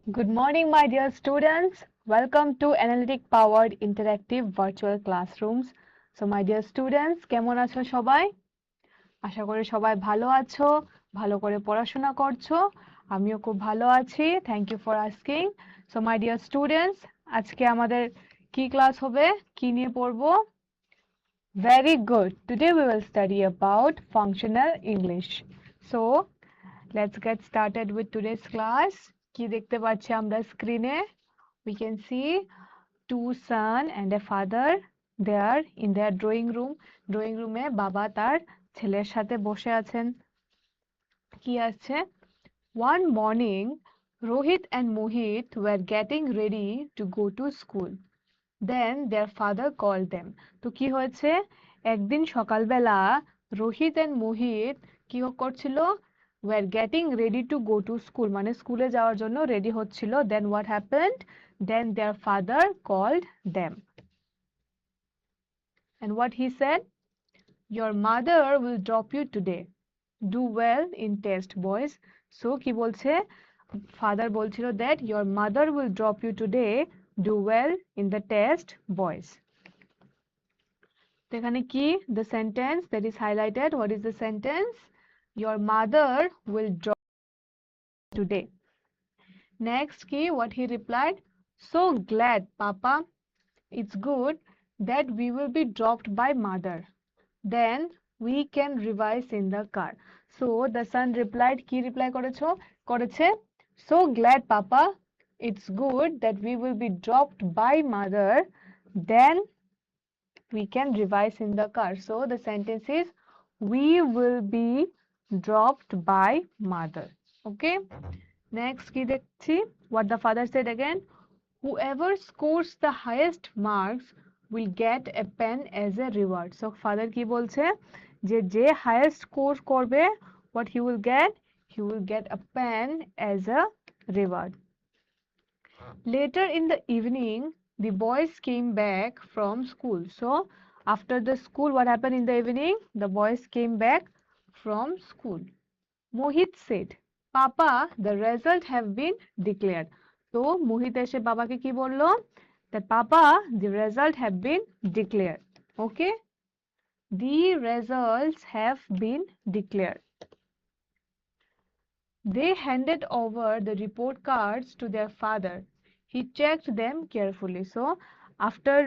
Good morning, my dear students. Welcome to Analytic Powered Interactive Virtual Classrooms. So, my dear students, কেমন আছো সবাই? আশা করি সবাই ভালো আছো, ভালো করে পড়াশোনা করছো। আমিও খুব ভালো আছি। Thank you for asking. So, my dear students, আজকে আমাদের কি ক্লাস হবে? কি নিয়ে পড়বো? Very good. Today we will study about functional English. So, let's get started with today's class. কি দেখতে পাচ্ছি আমরা স্ক্রিনে? We can see two son and a father there in their drawing room. Drawing room এ বাবা তার ছেলের সাথে বসে আছেন। কি আছে? One morning, Rohit and Mohit were getting ready to go to school. Then their father called them. তো কি হয়েছে? একদিন সকালবেলা রোহিত এন্ড মোহিত কি করছিল? were getting ready to go to school মানে স্কুলে যাওয়ার জন্য রেডি হচ্ছিল। Then what happened? Then their father called them. And what he said? Your mother will drop you today. Do well in test, boys. So কি বলছে? Father বলছিল that your mother will drop you today. Do well in the test, boys. তো এখানে কি? The sentence that is highlighted. What is the sentence? Your mother will drop today. Next কি? What he replied? So glad, Papa. It's good that we will be dropped by mother. Then we can revise in the car. So the son replied, কি reply করেছে? So glad, Papa. It's good that we will be dropped by mother. Then we can revise in the car. So the sentence is we will be dropped by mother. Okay. Next কি দেখছি? What the father said again? Whoever scores the highest marks will get a pen as a reward. So father কি বলছে? যে highest score করবে, what he will get? He will get a pen as a reward. Later in the evening, the boys came back from school. So after the school, what happened in the evening? The boys came back from school. Mohit said, Papa, the result have been declared. তো মোহিত এসে বাবাকে কি বললো? That Papa, the result have been declared. Okay? The results have been declared. They handed over the report cards to their father. He checked them carefully. So after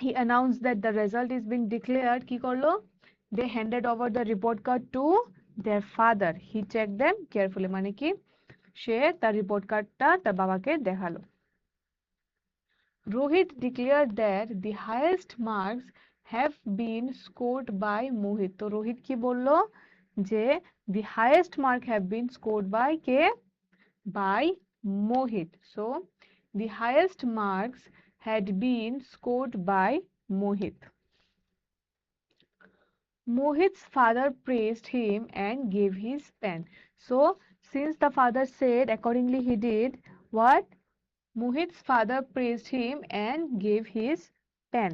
he announced that the result is being declared, কি করলো? They handed over the report card to their father. He checked them carefully. মানে কি? সে তার report কার্ডটা তার বাবাকে দেখালো। Rohit declared that the highest marks have been scored by Mohit. তো রোহিত কি বললো? যে the highest mark have been scored by K? By Mohit. So the highest marks had been scored by Mohit. Mohit's father praised him and gave his pen. So since the father said, accordingly he did what? Mohit's father praised him and gave his pen.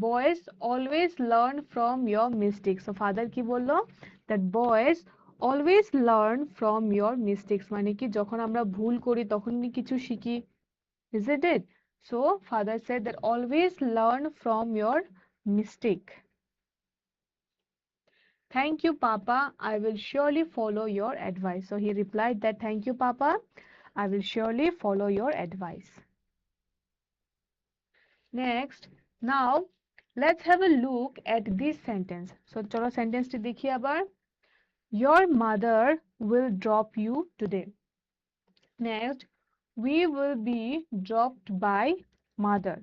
Boys always learn from your mistakes. So father কি বললো? That boys always learn from your mistakes. মানে কি যখন আমরা ভুল করি তখনই কিছু শিখি। Isn't it? So father said that always learn from your mistake. Thank you, Papa. I will surely follow your advice. So he replied that thank you, Papa. I will surely follow your advice. Next, now let's have a look at this sentence. So চলো সেন্টেন্সটি দেখি আবার। Your mother will drop you today. Next, we will be dropped by mother.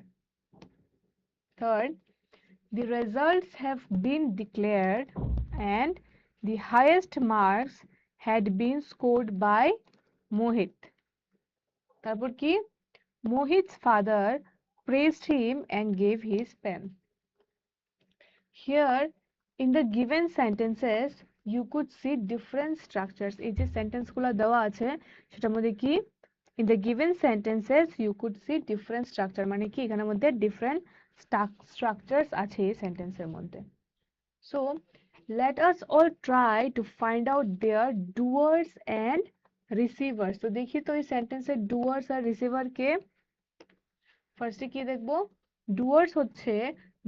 Third, the results have been declared and the highest marks had been scored by Mohit. তারপর কি? Mohit's father praised him and gave his pen. Here in the given sentences you could see different structures. এই যে সেন্টেন্সগুলো দেওয়া আছে সেটার মধ্যে কি? In the given sentences you could see different structure. মানে কি এখানের মধ্যে different structures আছে এই সেন্টেন্সের মধ্যে। So let us all try to find out their doers and receivers. তো দেখি তো এই সেন্টেন্সের doers আর receiver কে। ফার্স্টে কি দেখবো? ডুয়ার্স হচ্ছে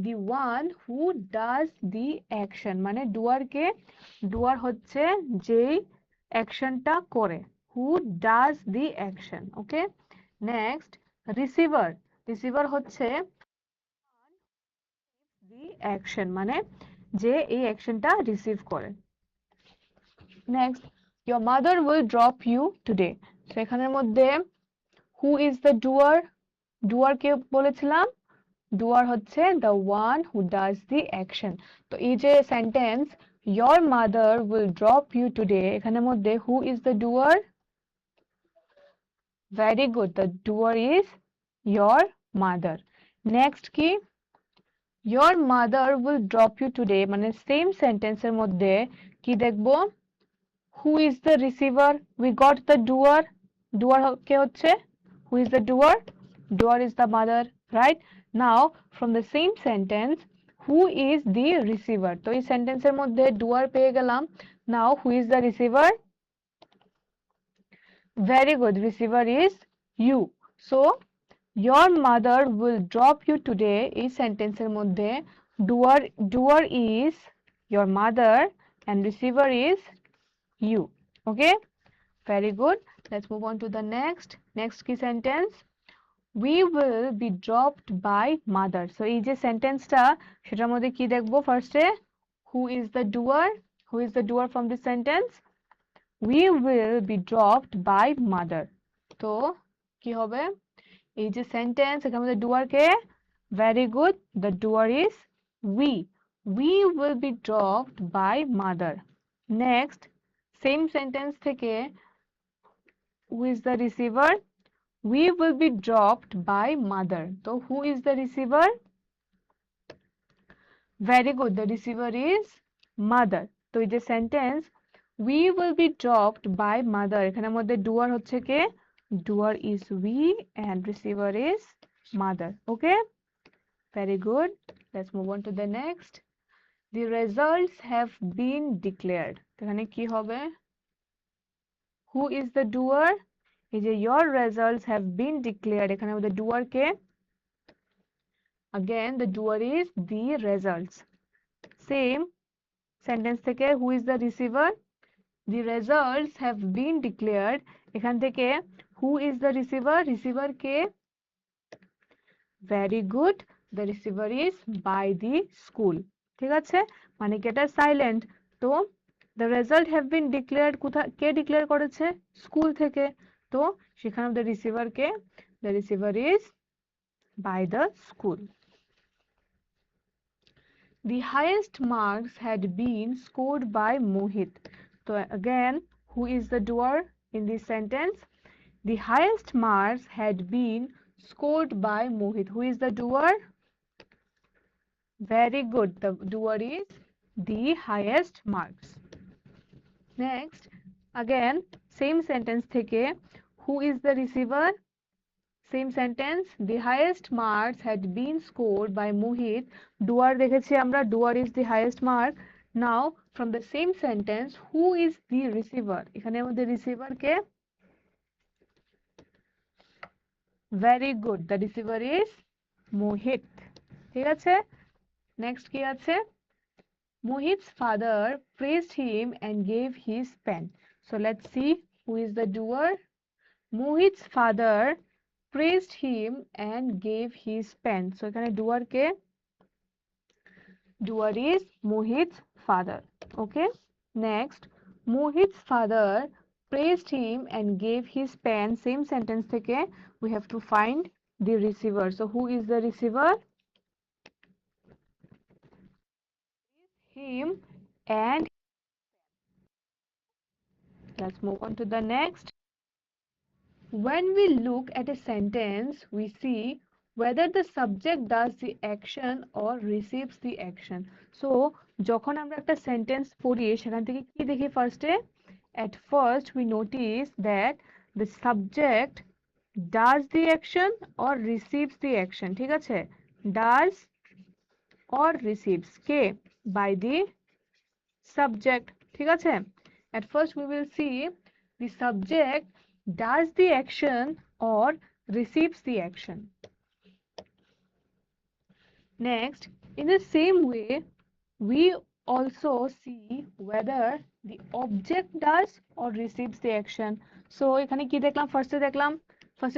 the one who does the action, মানে ডুয়ার কে? ডুয়ার হচ্ছে যেই অ্যাকশনটা করে, who does the action, okay. Next receiver, receiver হচ্ছে the action, মানে যে এই অ্যাকশনটা রিসিভ করে। Next your mother will drop you today, তো এখানের মধ্যে who is the doer? ডুয়ার কে বলেছিলাম? ডুয়ার হচ্ছে the one who does the action। তো এই যে sentence your mother will drop you today, এখানের মধ্যে who is the doer? Very good, the doer is your mother। Next কি? your mother will drop you today, মানে same সেন্টেন্সের মধ্যে কি দেখবো? who is the receiver? We got the doer, doer কে হচ্ছে? who is the doer? doer is the mother, right? Now from the same sentence who is the receiver? তো এই সেন্টেন্সের মধ্যে doer পেয়ে গেলাম। now who is the receiver? very good, receiver is you। so your mother will drop you today, এই সেন্টেন্সের মধ্যে doer is your mother and receiver is you, okay, very good। let's move on to the next key sentence, we will be dropped by mother। so এই যে সেন্টেন্সটা সেটার মধ্যে কি দেখবো? ফার্স্টে who is the doer? who is the doer from this sentence? we will be dropped by mother। তো কি হবে? এই যে সেন্টেন্স এখানে মধ্যে doer K? very good, the doer is we will be dropped by mother। next same sentence থেকে who is the receiver? we will be dropped by mother। তো who is the receiver? very good, the receiver is mother। তো এই যে sentence we will be dropped by mother, এখানের মধ্যে doer হচ্ছে কে? doer is we and receiver is mother, okay, very good। let's move on to the next, the results have been declared। এখানে কি হবে? who is the doer? এই যে your results have been declared, এখানে মধ্যে doer K? again the doer is the results। same sentence থেকে who is the receiver? the results have been declared, এখান থেকে who is the receiver? receiver K? very good, the receiver is by the school। ঠিক আছে, মানে কি এটা silent. তো the result have been declared K declare করেছে? School থেকে। তো সেখানে the receiver K? the receiver is by the school। the highest marks had been scored by Mohit। so again who is the doer in this sentence? the highest marks had been scored by Mohit। who is the doer? very good, the doer is the highest marks। next again same sentence থেকে who is the receiver? same sentence, the highest marks had been scored by Mohit। doer দেখেছি আমরা, doer is the highest mark। now from the same sentence who is the receiver? এখানে আমাদের receiver K? very good, the receiver is Mohit। ঠিক আছে, next কি আছে? Mohit's father praised him and gave his pen। so let's see who is the doer। Mohit's father praised him and gave his pen। so এখানে doer K? doer is Mohit's father, okay। next Mohit's father praised him and gave his pen, same sentence থেকে we have to find the receiver। so who is the receiver? him and let's move on to the next। when we look at a sentence we see whether the subject does the action or receives the action। so যখন আমরা একটা sentence পড়ি সেখান থেকে কি দেখি? ফার্স্টে at first we notice that the subject does the action or receives the action। ঠিক আছে, does or receives K? by the subject, ঠিক আছে? At first we will see the subject does the action or receives the action. Next, in the same way, we also see whether the object does or receives the action. So এখানে কি দেখলাম? ফার্স্টে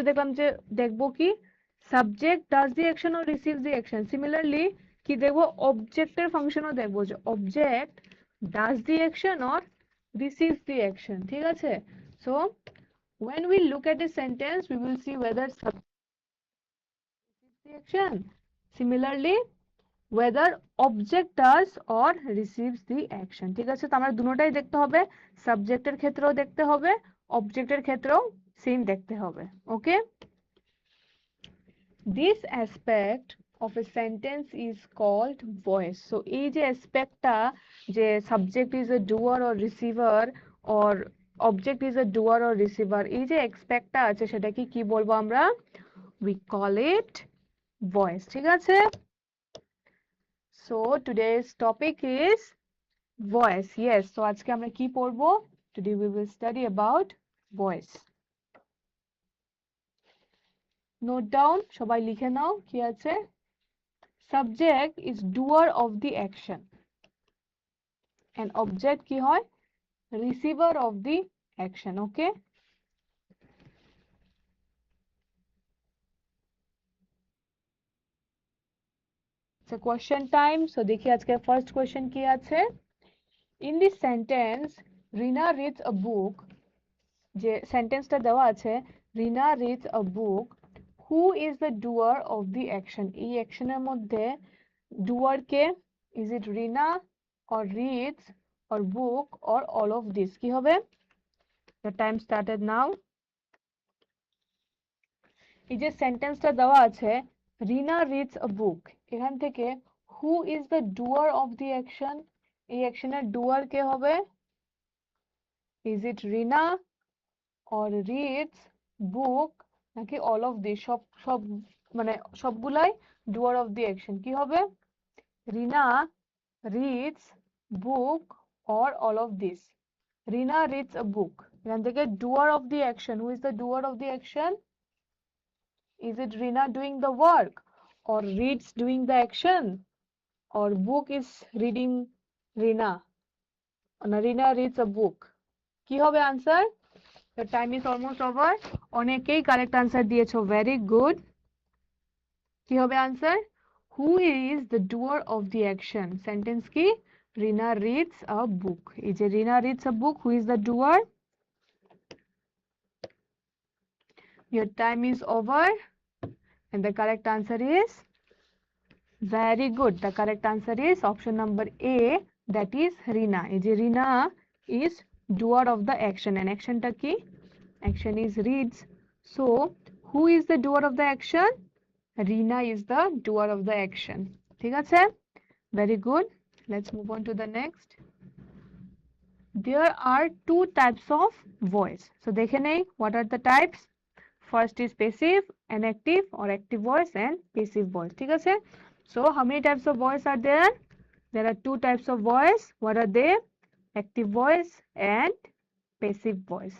দেখলাম যে দেখবো কি subject does the action or receives the action. Similarly কি দেখবো অবজেক্টের ফাংশনও দেখবো যে object does the action or receives the action, ঠিক আছে? So when we look at a sentence we will see whether subject receives the action. Similarly whether object does or receives the action, ঠিক আছে? তো আমরা দুটোটাই দেখতে হবে, সাবজেক্টের ক্ষেত্রেও দেখতে হবে, অবজেক্টের ক্ষেত্রেও সেম দেখতে হবে। ওকে, this aspect of a sentence is called voice. So এই যে অ্যাসপেক্টটা, যে subject is a doer or receiver or object is a doer or receiver, এই যে অ্যাসপেক্টটা আছে সেটাকে কি বলবো আমরা? we call it voice, ঠিক আছে? So today's topic is voice. Yes, so আজকে আমরা কি পড়বো? Today we will study about voice. Note down, সবাই লিখে নাও কি আছে? Subject is doer of the action and object কি হয়? Receiver of the action. Okay, it's a question time. So দেখি আজকে first question কি আছে? In this sentence Rina reads a book, যে সেন্টেন্সটা দেওয়া আছে Rina reads a book, who is the doer of the action, এই অ্যাকশনের মধ্যে ডুয়ার কে? Is it Rina or reads or book or all of this? কি হবে? The time started now. এই যে সেন্টেন্সটা দেওয়া আছে রিনা রিডস আ বুক, এখান থেকে who is the doer of the action, এই অ্যাকশনের ডুয়ার কে হবে? Is it Rina or reads book নাকি all of this? সব মানে সবগুলাই doer of the action, কি হবে? রিনা reads book or all of this? Rina reads a book, এখান থেকে doer of the action, who is the doer of the action? Is it Rina doing the work or reads doing the action or book is reading Rina? না, Rina reads a book, কি হবে answer? The time is almost over. অনেকেই correct answer দিয়েছো, very good. কি হবে answer? Who is the doer of the action? Sentence কি? Rina reads a book. এই যে Rina reads a book, who is the doer? Your time is over and the correct answer is very good. The correct answer is option number A, that is Rina. এই যে রিনা is doer of the action and action টা কি? Action is reads. So who is the doer of the action? Rina is the doer of the action, ঠিক আছে? Very good. Let's move on to the next. There are two types of voice. So দেখে নেই what are the types. First is passive and active, or active voice and passive voice, ঠিক আছে? So how many types of voice are there? There are two types of voice. What are they? Active voice and passive voice.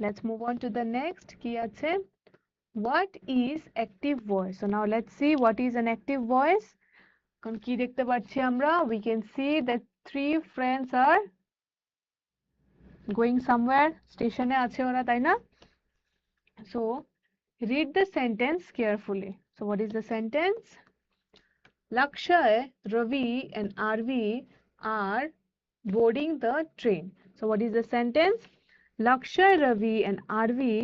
Let's move on to the next. কি আছে? What is active voice? So now let's see what is an active voice. এখন কি দেখতে পাচ্ছি আমরা? We can see that three friends are going somewhere. স্টেশনে আছে ওরা, তাই না? So read the sentence carefully. So what is the sentence? Lakshay, Ravi and Arvi are boarding the train. So what is the sentence? Lakshay, Ravi and Arvi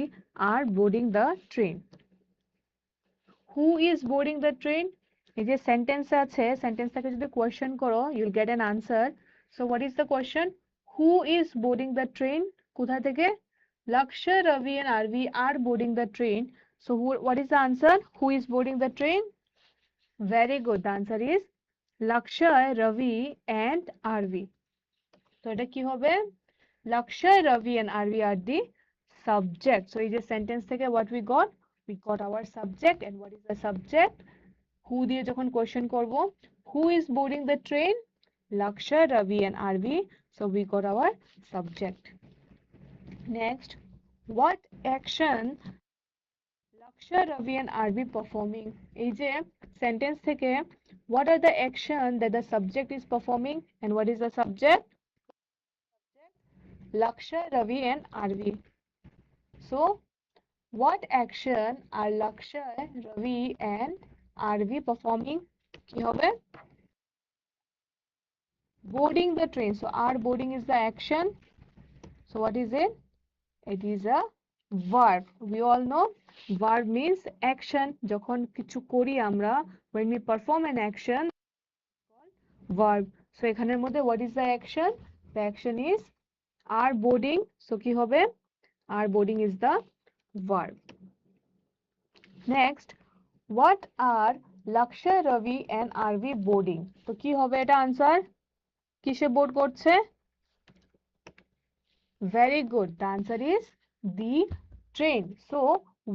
are boarding the train. Who is boarding the train? এই যে sentence আছে, সেন্টেন্সটাকে যদি question করো you'll get an answer. So what is the question? Who is boarding the train? কোথা থেকে? Lakshay, Ravi and Arvi are boarding the train. So what is the answer? Who is boarding the train? Very good. The answer is Lakshay, Ravi and Arvi. তো এটা কি হবে? Lakshay, Ravi and Arvi are the subject. So এই যে sentence থেকে what we got? We got our subject. And what is the subject? Who দিয়ে যখন question করব, who is boarding the train? Lakshya, Ravi and Arvi. So we got our subject. Next, what action Lakshya, Ravi and Arvi performing? এই যে sentence থেকে what are the action that the subject is performing and what is the subject? Lakshya, Ravi and Arvi. So what action are Lakshya, Ravi and Arvi performing? কি হবে? Boarding the train. So our boarding is the action. So what is it? It is a verb. We all know verb means action. যখন কিছু করি আমরা, when we perform an action, verb. So এখানের মধ্যে what is the action? The action is our boarding. So কি হবে? Our boarding is the verb. Next, what are Lakshya, Ravi and Arvi boarding? তো কি হবে এটা answer? কিসে board করছে? Very good. The answer is the train. So,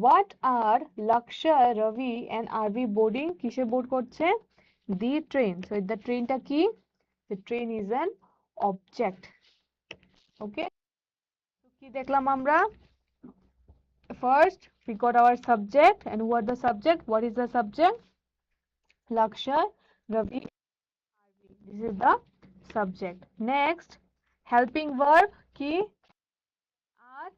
what are Lakshya, Ravi and Arvi boarding? কিসে board করছে? The train. So, the train টা কি? The train is an object. Okay? So, কি দেখলাম আমরা? First, we got our subject. And who are the subject? What is the subject? Lakshya, Ravi, Arvi. This is the subject. Next, helping verb কি? Are.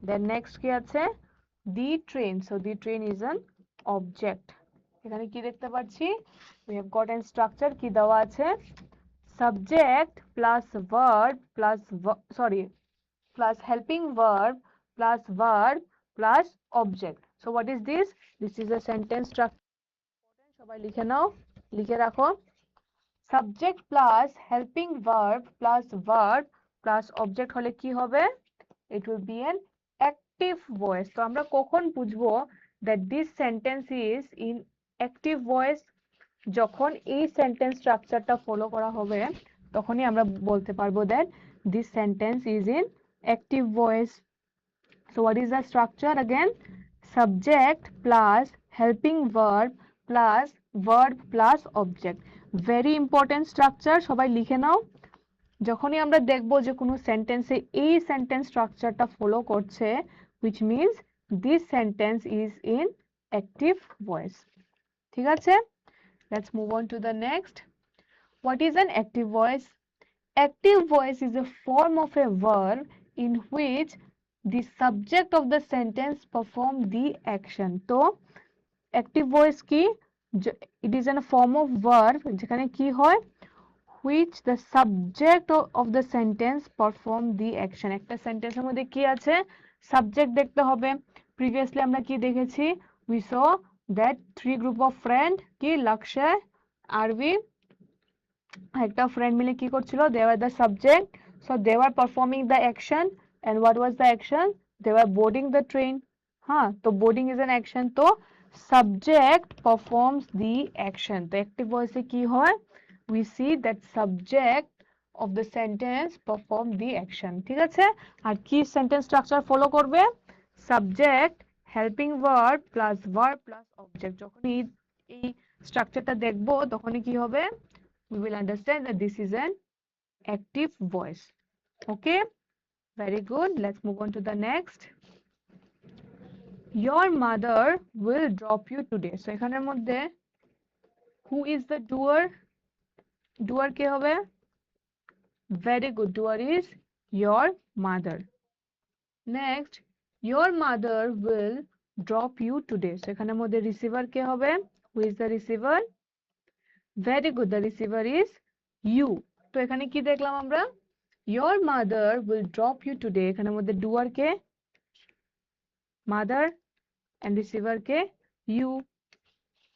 Then next কি আছে? The train. So the train is an object. এখানে কি দেখতে পাচ্ছি? We have got a structure কি দেওয়া আছে? Subject plus verb plus plus helping verb plus object. So what is this? This is a sentence structure. সবাই লিখে নাও, লিখে রাখো। Subject plus helping verb plus object হলে কি হবে? It will be an active voice. তো আমরা কখন বুঝবো that this sentence is in active voice? যখন এই sentence structureটা follow করা হবে তখনই আমরা বলতে পারবো that this sentence is in active voice. So what is the structure again? Subject plus helping verb plus object. Very important structure. সবাই লিখে নাও। যখনই আমরা দেখব যে কোনো সেন্টেন্সে এই সেন্টেন্স স্ট্রাকচারটা ফলো করছে, which means this sentence is in active voice. ঠিক আছে? Let's move on to the next. What is an active voice? Active voice is a form of a verb in which the subject of the sentence perform the action. তো active voice কি? It is in a form of verb যেখানে কি হয়? Which the subject of the sentence perform the action. একটা সেন্টেন্সের মধ্যে কি আছে? সাবজেক্ট দেখতে হবে। প্রিভিয়াসলি আমরা কি দেখেছি? We saw that three group of friend কি লক্ষ্য, আরবি একটা ফ্রেন্ড মিলে কি করছিল? They were the subject. So they were performing the action. And what was the action? They were boarding the train. হ্যাঁ, তো boarding is an action. তো subject performs the action. তো active voice এ কি হয়? We see that subject of the sentence perform the action. ঠিক আছে? আর কি sentence structure follow করবে? Subject, helping verb plus object. যখন এই স্ট্রাকচারটা দেখবো তখনই কি হবে? We will understand that this is an active voice. Okay? Very good. Let's move on to the next. Your mother will drop you today. So এখানের মধ্যে who is the doer? Doer কে হবে? Very good. Doer is your mother. Next, your mother will drop you today. So এখানের মধ্যে receiver কে হবে? Who is the receiver? Very good. The receiver is you. তো এখানে কি দেখলাম আমরা? Your mother will drop you today. এখানের মধ্যে doer K? Mother and receiver K? You.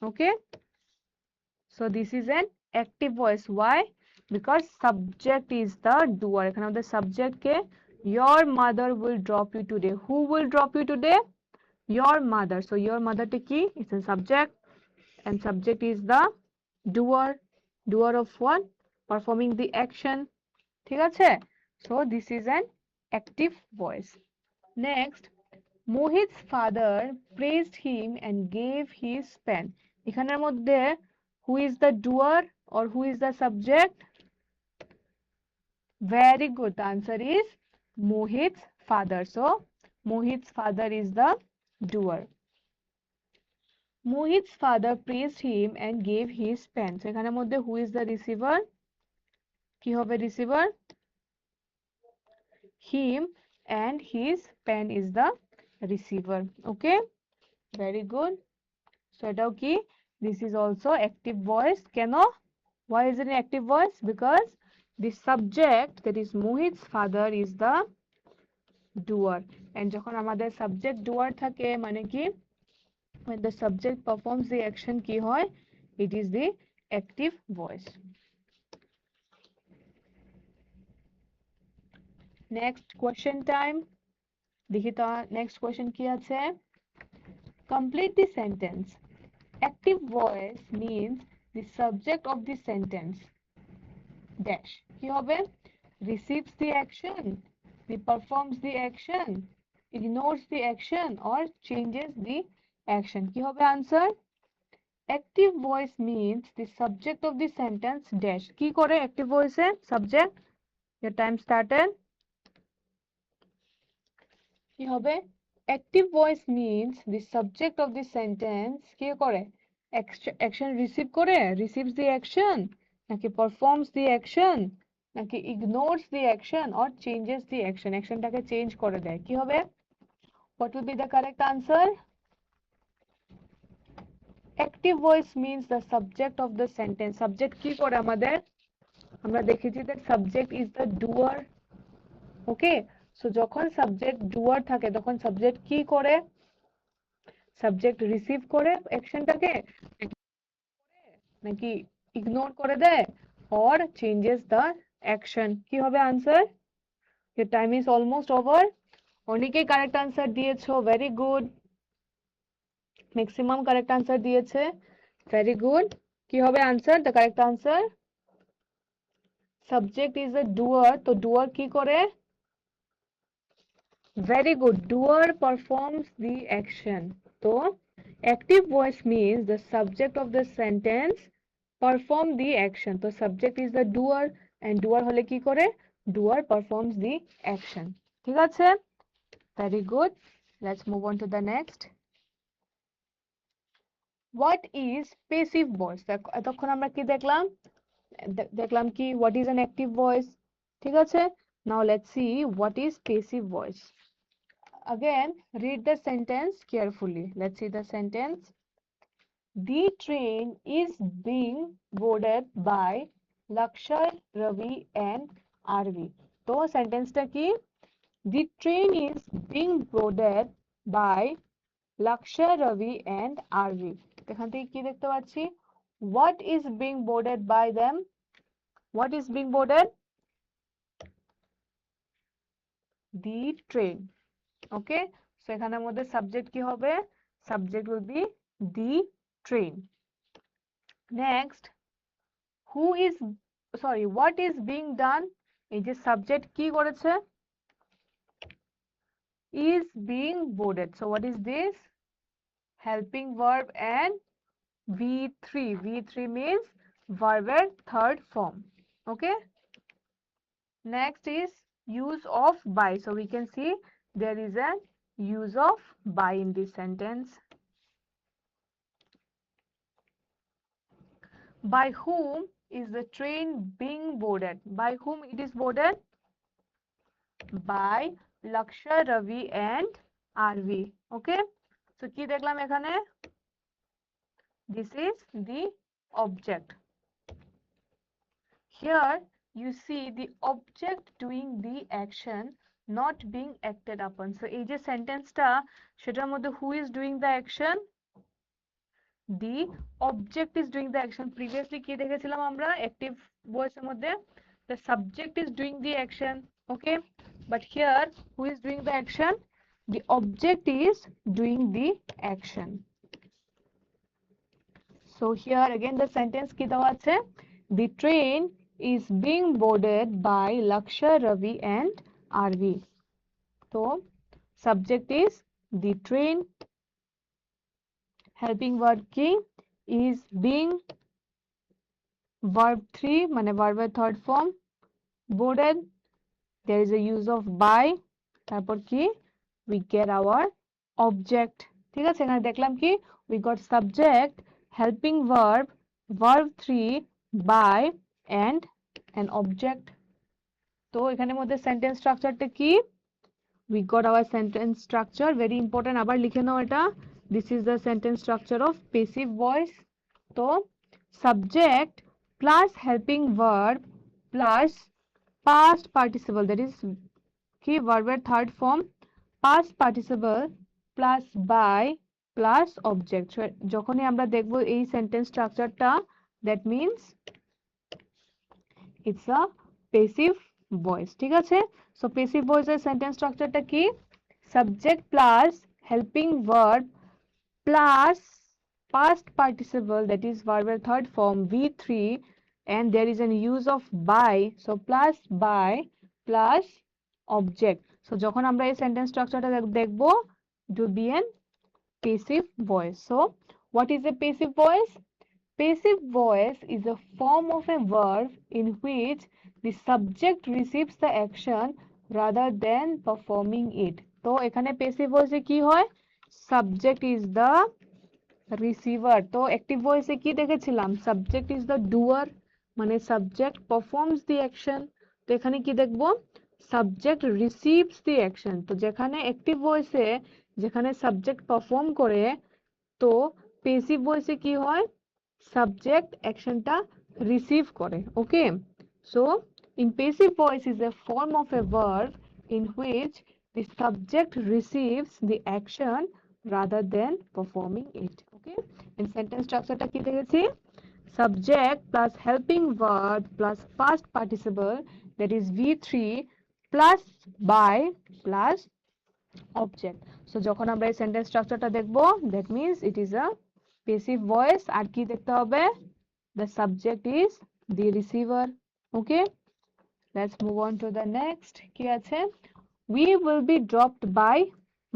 Okay? So this is an active voice. Why? Because subject is the doer. এখানে আমাদের subject K? Your mother will drop you today. Who will drop you today? Your mother. So your mother টা কি? It's a subject. And subject is the doer. Doer of what? Performing the action. ঠিক আছে? So this is an active voice. Next, Mohit's father praised him and gave his pen. এখানের মধ্যে Who is the doer or who is the subject? Very good. The answer is Mohit's father. So Mohit's father is the doer. Mohit's father praised him and gave his pen. So এখানের মধ্যে who is the receiver? কি হবে receiver? Him, and his pen is the receiver. Okay, very good. So এটাও কি? This is also active voice. কেন? Why is it an active voice? Because the subject, that is Mohit's father, is the doer. And যখন আমাদের subject doer থাকে মানে কি? When the subject performs the action কি হয়? It is the active voice. Next question time. দেখি তো next question কি আছে? Complete the sentence. Active voice means the subject of the sentence dash কি হবে? Receives the action, the performs the action, ignores the action, or changes the action. কি হবে answer? Active voice means the subject of the sentence dash কি করে active voice A subject? Your time started. কি হবে? Active voice means the subject of the sentence কি করে? Action receive করে, receives the action, নাকি performs the action, নাকি ignores the action, or changes the action, actionটাকে change করে দেয়। কি হবে? What will be the correct answer? Active voice means the subject of the sentence. Subject কি করে আমাদের? আমরা দেখেছি that subject is the doer. Okay, so যখন subject doer থাকে তখন subject কি করে? Subject receive করে অ্যাকশনটাকে নাকি ইগনোর করে দেয় or changes the action. কি হবে answer? Your time is almost over. অনেকেই কারেক্ট আনসার দিয়েছো, very good. Maximum correct answer দিয়েছে, ভেরি গুড। কি হবে answer? The correct answer, subject is a doer, তো ডুয়ার কি করে? Very good. Doer performs the action. So, active voice means the subject of the sentence perform the action. So, subject is the doer and doer হলে কি করে? Doer performs the action. ঠিক আছে? Very good. Let's move on to the next. What is passive voice? এতক্ষণ আমরা কি দেখলাম? দেখলাম কি what is an active voice? ঠিক আছে? Now let's see what is passive voice. Again, read the sentence carefully. Let's see the sentence. The train is being boarded by Lakshar, Ravi and Arvi. তো সেন্টেন্সটা কি? The train is being boarded by Lakshar, Ravi and Arvi. এখান থেকে কি দেখতে পাচ্ছি? What is being boarded by them? What is being boarded? The train. Okay, so এখানের মধ্যে সাবজেক্ট কি হবে? Subject will be the train. Next, what is being done? এই যে সাবজেক্ট কি করেছে? Is being boarded. So what is this? Helping verb and V3. V3 means verb third form. Okay. Next is use of by. So we can see there is an use of by in this sentence. By whom is the train being boarded? By whom it is boarded? By Lakshya, Ravi and Arvi. Okay. So কি দেখলাম এখানে? This is the object. Here you see the object doing the action not being acted upon. So এই যে সেন্টেন্সটা সেটার মধ্যে who is doing the action? The object is doing the action. Previously কি দেখেছিলাম আমরা active voice এর মধ্যে? The subject is doing the action. Okay, but here who is doing the action? The object is doing the action. So here again the sentence কি দেওয়া আছে? The train is being boarded by Lakshya, Ravi and Arvi. So subject is the train, helping verb ki is being, verb 3 মানে ভার্বের third form, boarded, there is a use of by, তারপর কি we get our object। ঠিক আছে, এখানে দেখলাম কি we got subject, helping verb, verb 3, by and an object। তো এখানের মধ্যে সেন্টেন্স স্ট্রাকচারটা কি, we got our sentence structure, very important, আবার লিখে নাও এটা, this is the sentence structure of passive voice। তো subject plus helping verb plus past participle, that is কি ভার্বের third form, past participle plus by plus object। যখনই আমরা দেখব এই সেন্টেন্স স্ট্রাকচারটা, that means it's a passive voice। ঠিক আছে, সো passive voice এর সেন্টেন্স স্ট্রাকচারটা কি, subject plus helping verb plus past participle, that is verb third form v3, and there is an use of by, so plus by plus object। so যখন আমরা এই sentence স্ট্রাকচারটা দেখব, it will be an passive voice। so what is a passive voice? Passive voice is a form of a verb in which the subject receives the action rather than performing it। তো এখানে passive voice এ কি হয়, subject is the receiver। তো active ভয়েসে কি দেখেছিলাম, subject is the ডুয়ার, মানে subject performs দি action. তো এখানে কি দেখব, সাবজেক্ট রিসিভস দি অ্যাকশন। তো যেখানে অ্যাক্টিভ ভয়েসে যেখানে সাবজেক্ট পারফর্ম করে, তো পেসিভ ভয়েসে কি হয়, সাবজেক্ট অ্যাকশনটা রিসিভ করে। ওকে, so in passive voice is a form of a verb in which the subject receives the action rather than performing it। Okay, in sentence structure টা কি দেখেছি, subject plus helping verb plus past participle, that is v3 plus by plus object। so যখন আমরা এই sentence স্ট্রাকচারটা দেখব, that means it is a passive voice। আর কি দেখতে হবে, the subject is the receiver। okay, let's move on to the next। কি আছে, we will be dropped by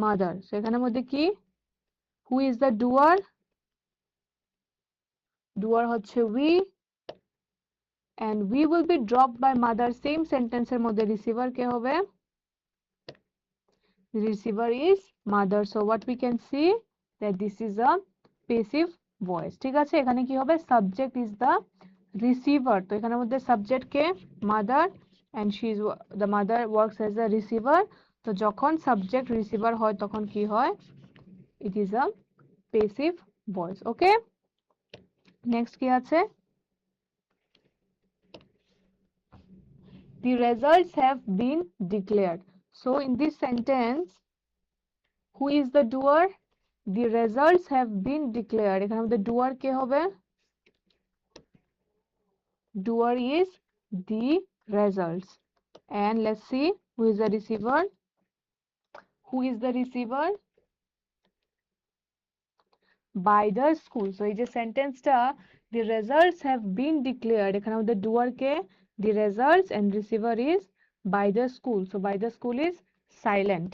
mother। so এখানের মধ্যে কি, who is the doer, doer হচ্ছে we, and we will be dropped by mother, same sentence এর মধ্যে receiver কে হবে, the receiver is mother। so what we can see that this is a passive voice। ঠিক আছে, এখানে কি হবে, subject is the receiver। তো এখানের মধ্যে subject K, mother, and she is the mother works as a receiver। তো যখন subject receiver হয় তখন কি হয়, it is a passive voice। okay, next কি আছে, the results have been declared। so in this sentence, who is the doer, the results have been declared। এখানে আমাদের doer কে হবে, doer is the results, and let's see who is the receiver, who is the receiver, by the school। so এই যে সেন্টেন্সটা, the results have been declared, এখানে আমাদের doer K, the results, and receiver is by the school। so by the school is silent।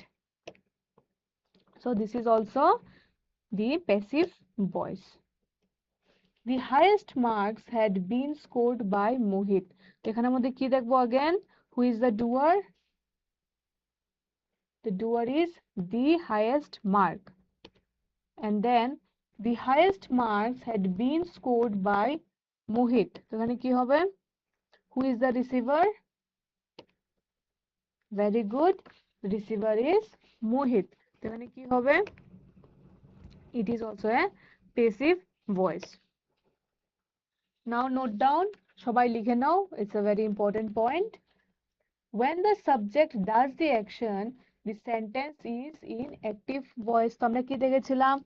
so this is also the passive voice। the highest marks had been scored by Mohit। তো এখানের মধ্যে কি দেখবো, again who is the doer, the doer is the highest mark, and then the highest marks had been scored by Mohit। তো এখানে কি হবে, who is the receiver, very good, receiver is Mohit। তো এখানে কি হবে, it is also a passive voice। now note down, সবাই লিখে নাও, it's a very important point। when the subject does the action, the sentence is in active voice। তো আমরা কি দেখেছিলাম,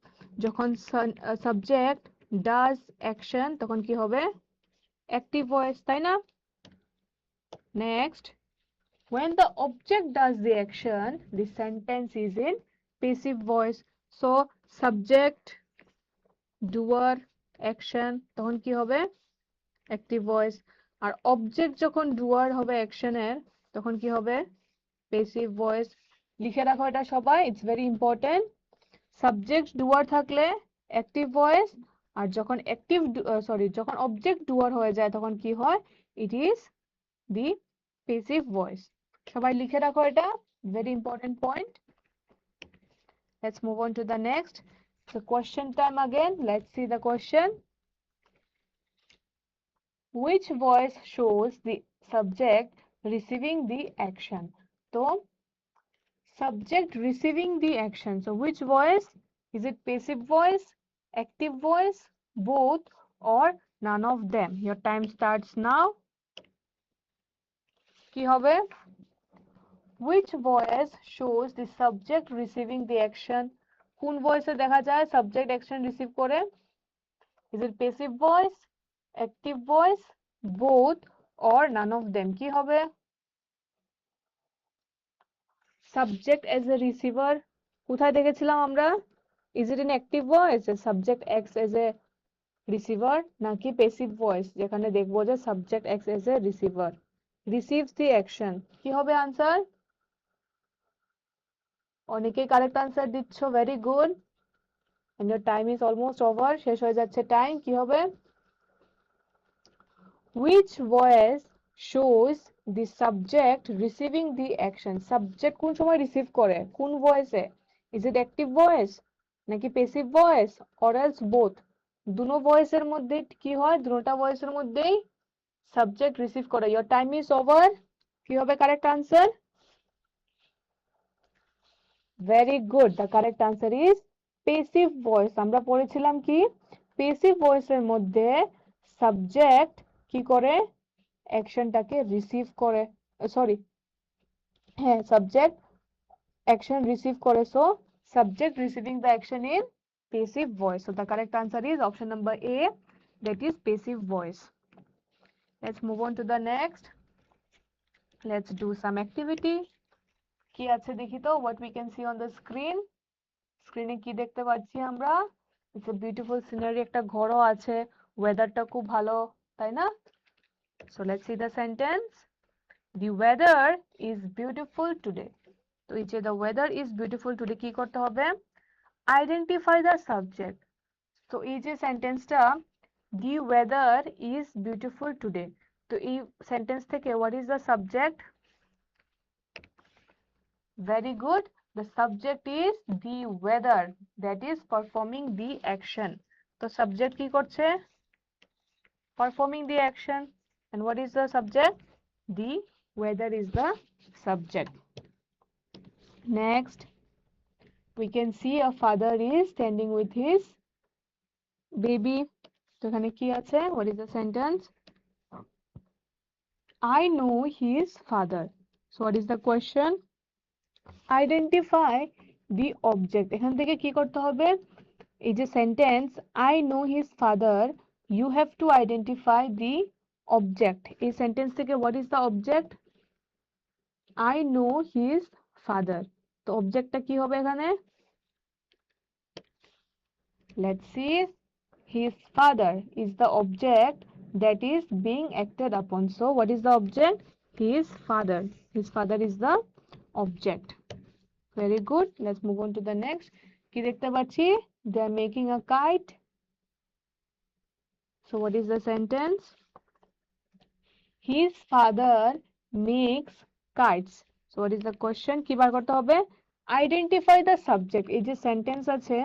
যখন subject does action তখন কি হবে, active voice, তাই না। next, when the object does the action, the sentence is in passive voice। so subject, doer, action, তখন কি হবে, active voice। আর object যখন doer হবে অ্যাকশনের, তখন কি হবে, passive voice। লিখে রাখো এটা সবাই, it's very important। subject doer থাকলে active voice, আর যখন যখন অবজেক্ট ডুয়ার হয়ে যায় তখন কি হয়? It is the passive voice. সবাই লিখে রাখো এটা, very important point. Let's move on to the next. So question time again. Let's see the question. Which voice shows the subject receiving the action? So subject receiving the action. So which voice? Is it passive voice, active voice, both, or none of them? Your time starts now. কি হবে? Which voice shows the subject receiving the action? কোন ভয়েসে দেখা যায় subject action receive করে? Is it passive voice, active voice, both, or none of them? কি হবে? Subject as a receiver কোথায় দেখেছিলাম আমরা? Is it an active voice? The subject acts as a receiver নাকি passive voice যেখানে দেখবো যে subject acts as a receiver, receives the action? কি হবে আনসার? অনেকেই কারেক্ট আনসার দিচ্ছ, very good. and your time is almost over, শেষ হয়ে যাচ্ছে টাইম। কি হবে? which voice shows the subject receiving the action? subject কোন সময় রিসিভ করে, কোন ভয়েসে? is it active voice নাকি passive voice, or else both? দুটো ভয়েসের মধ্যে কি হয়? দুটোটা ভয়েসের মধ্যেই সাবজেক্ট রিসিভ করে। your time is over. কি হবে correct answer? Very good, the correct answer is passive voice. আমরা পড়েছিলাম কি পেসিভ ভয়েসের মধ্যে সাবজেক্ট কি করে? অ্যাকশনটাকে রিসিভ করে, সরি, হ্যাঁ, সাবজেক্ট অ্যাকশন রিসিভ করে। So subject receiving the action in passive voice. So the correct answer is option number A, that is passive voice. Let's move on to the next. Let's do some activity. কি আছে দেখি তো, what we can see on the screen. স্ক্রিনে কি দেখতে পাচ্ছি আমরা? It's a beautiful scenery, একটা ঘরও আছে, ওয়েদারটা খুব ভালো, তাই না? So let's see the sentence. The weather is beautiful today. তো এই যে the weather is beautiful today কি করতে হবে? Identify the subject. তো এই যে সেন্টেন্সটা, the weather is beautiful today, তো এই সেন্টেন্স থেকে what is the subject? Very good. The subject is the weather, that is performing the action. তো subject কি করছে? Performing the action. And what is the subject? The weather is the subject. Next, we can see a father is standing with his baby. তো এখানে কি আছে? What is the sentence? I know his father. So what is the question? Identify the object. এখান থেকে কি করতে হবে? এই যে sentence I know his father, you have to identify the object. এই সেন্টেন্স থেকে what is the object? I know his father. তো অবজেক্টটা কি হবে এখানে? Let's see, his father is the object that is being acted upon. So what is the object? His father. His father is the object. Very good. Let's move on to the next. কি দেখতে পাচ্ছি? They are making a kite. So what is the sentence? His father makes kites. So what is the question? কি বার করতে হবে? Identify the subject. এই যে sentence আছে,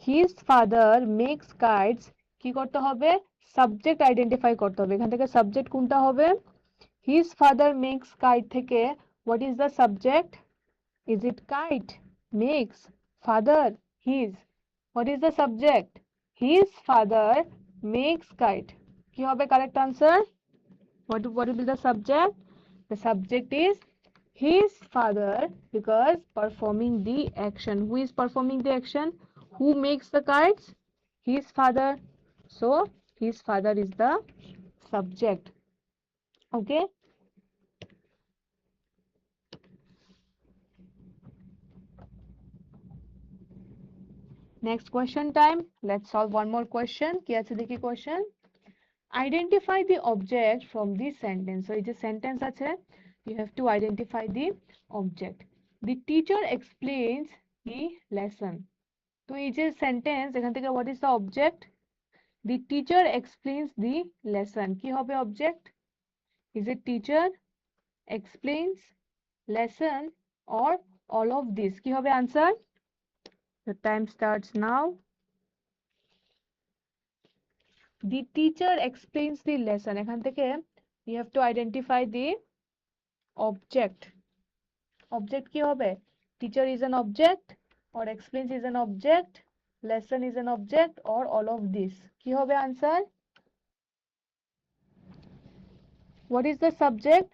his father makes kites, কি করতে হবে? সাবজেক্ট আইডেন্টিফাই করতে হবে। এখান থেকে সাবজেক্ট কোনটা হবে? his father makes kite থেকে what is the subject? Is it kite, makes, father, his? What is the subject? His father makes kite. কি হবে correct answer? What will be the subject? The subject is his father because performing the action. Who is performing the action? Who makes the kites? His father. So his father is the subject. Okay. Next question time. Let's solve one more question. কি আছে দেখি question? Identify the object from this sentence. So এই যে sentence আছে, you have to identify the object. The teacher explains the lesson. তো এই যে sentence, এখান থেকে what is the object? The teacher explains the lesson. কি হবে object? Is it teacher explains lesson or all of this? কি হবে answer? The time starts now. The teacher explains the lesson. এখান থেকে you have to identify the object. Object কি হবে? Teacher is an object or explains is an object, lesson is an object or all of this. কি হবে answer? What is the subject?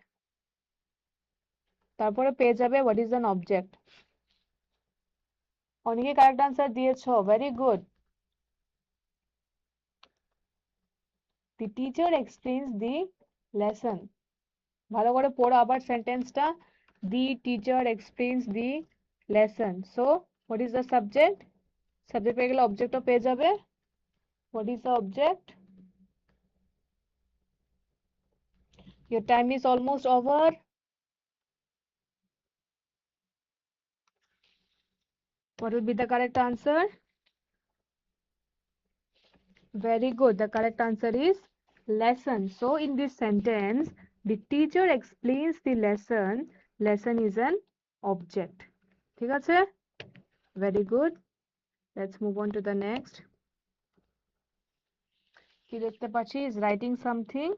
তারপরে পেয়ে যাবে what is an object. অনেকে correct answer দিয়েছো, very good. The teacher explains the lesson. ভালো করে পড়ো আবার সেন্টেন্সটা। The teacher explains the lesson. So what is the subject? Subject পেয়ে গেলে অবজেক্টও পেয়ে যাবে। What is the object? Your time is almost over. What would be the correct answer? Very good. The correct answer is lesson. So in this sentence, the teacher explains the lesson. Lesson is an object. ঠিক আছে? Very good. Let's move on to the next. কি দেখতে পাচ্ছি is writing something.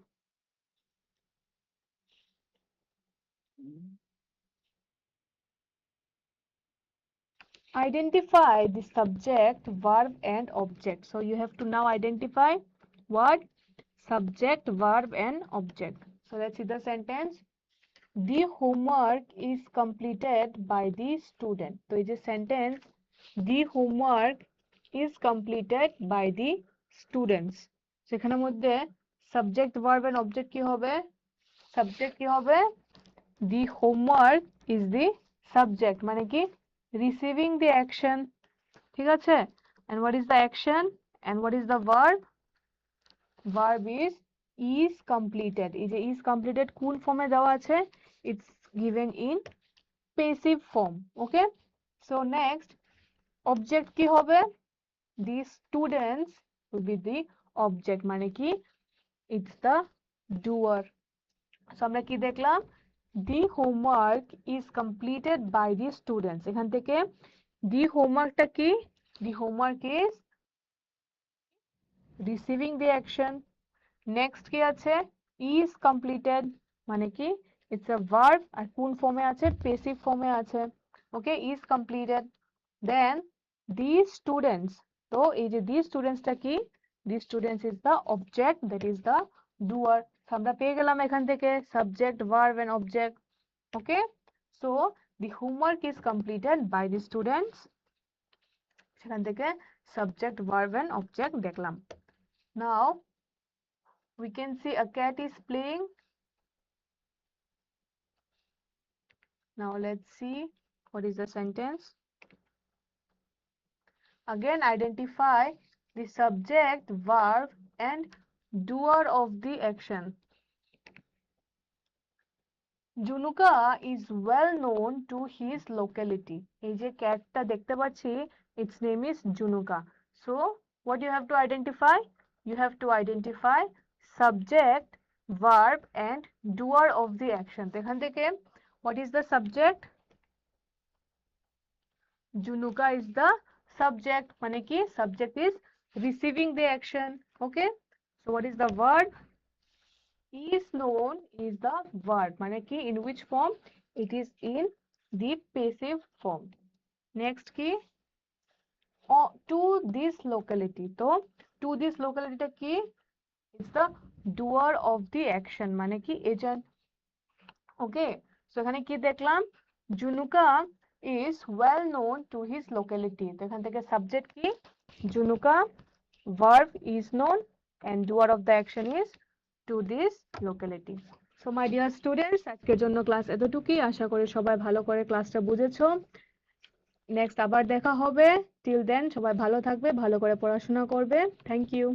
Identify the subject, verb and object. So you have to now identify what? Subject, verb and object. So let's see the sentence. The homework is completed by the student. So it is sentence. The homework is completed by the students. সেখানের মধ্যে subject, verb and object কি হবে? Subject কি হবে? The homework is the subject. মানে কি? Receiving the action. ঠিক আছে? And what is the action? And what is the verb? Verb is completed. এই যে is completed কোন ফর্মে দেওয়া আছে? It's given in passive form. Okay? So next, object কি হবে? The students will be the object. মানে কি? It's the doer. So আমরা কি দেখলাম? The homework is completed by the students. এখান থেকে the homeworkটা কি? The homework is receiving the action. Next কি আছে? Is completed মানে কি? It's a verb আর কোন ফর্মে আছে? Passive ফর্মে আছে। Okay, is completed. Then these students. তো এই যে these studentsটা কি? These students is the object, that is the doer. So আমরা পেয়ে গেলাম এখান থেকে subject, verb and object. Okay, so the homework is completed by the students. সেখান থেকে subject, verb and object দেখলাম। Now we can see a cat is playing. Now let's see what is the sentence. Again, identify the subject, verb and doer of the action. Junuka is well known to his locality. এই যে ক্যাটটা দেখতে পাচ্ছি, its name is Junuka. So what you have to identify? You have to identify subject, verb and doer of the action. এখান থেকে what is the subject? Junuka is the subject. মানে কি? Subject is receiving the action. Okay? So what is the verb? Is known is the verb. মানে কি? In which form? It is in the passive form. Next কি? To this locality. তো to this locality টা কি? It's the doer of the action. মানে কি? agent. Okay? So এখানে কি দেখলাম? Junuka is well known to his locality. তো এখান থেকে subject কি? Junuka, verb is known and doer of the action is to this locality. So my dear students, আজকের জন্য ক্লাস এতটুকুই। আশা করি সবাই ভালো করে ক্লাসটা বুঝেছো। নেক্সট আবার দেখা হবে। টিল দেন সবাই ভালো থাকবে, ভালো করে পড়াশোনা করবে। Thank you.